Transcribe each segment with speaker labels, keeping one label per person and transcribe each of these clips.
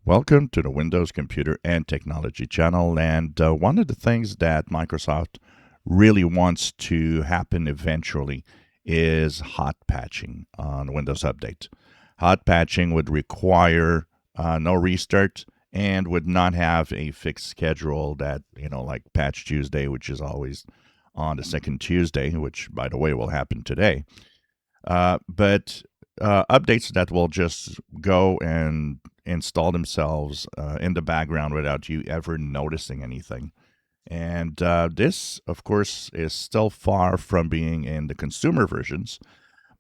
Speaker 1: Welcome to the Windows Computer and Technology channel. And one of the things that Microsoft really wants to happen eventually is hot patching on Windows Update. Hot patching would require no restart and would not have a fixed schedule that, like Patch Tuesday, which is always on the second Tuesday, which, by the way, will happen today. But updates that will just go and install themselves in the background without you ever noticing anything. And this, of course, is still far from being in the consumer versions.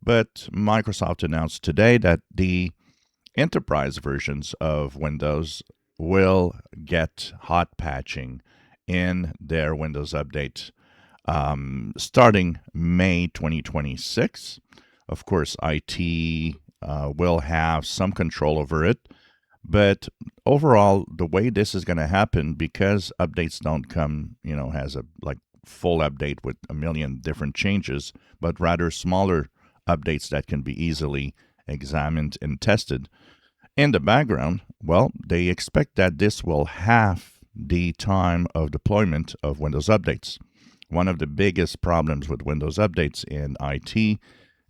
Speaker 1: But Microsoft announced today that the enterprise versions of Windows will get hot patching in their Windows Update starting May 2026. Of course, IT will have some control over it. But overall, the way this is going to happen, because updates don't come, as a full update with a million different changes, but rather smaller updates that can be easily examined and tested in the background, well, they expect that this will halve the time of deployment of Windows updates. One of the biggest problems with Windows updates in IT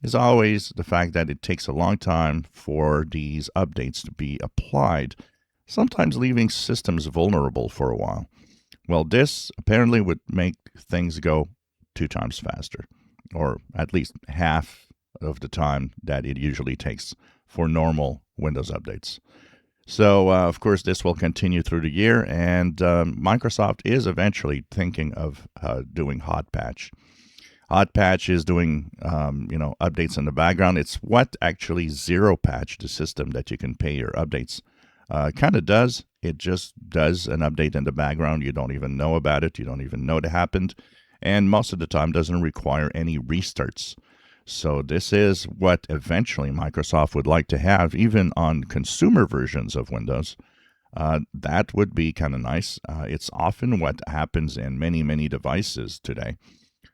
Speaker 1: is always the fact that it takes a long time for these updates to be applied, sometimes leaving systems vulnerable for a while. Well, this apparently would make things go 2 times faster, or at least half of the time that it usually takes for normal Windows updates. So, of course, this will continue through the year, and Microsoft is eventually thinking of doing Hotpatch. Hotpatch is doing, updates in the background. It's what actually Zero Patch, the system that you can pay your updates, kind of does. It just does an update in the background. You don't even know about it. You don't even know it happened. And most of the time doesn't require any restarts. So this is what eventually Microsoft would like to have, even on consumer versions of Windows. That would be kind of nice. It's often what happens in many, many devices today.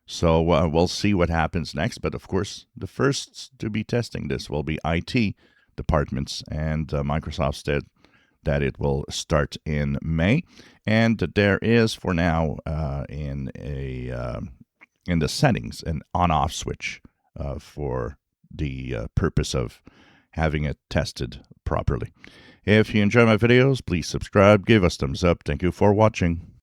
Speaker 1: So we'll see what happens next. But of course, the first to be testing this will be IT departments. And Microsoft said that it will start in May. And there is, for now, in the settings, an on-off switch for the purpose of having it tested properly. If you enjoy my videos, please subscribe, give us thumbs up. Thank you for watching.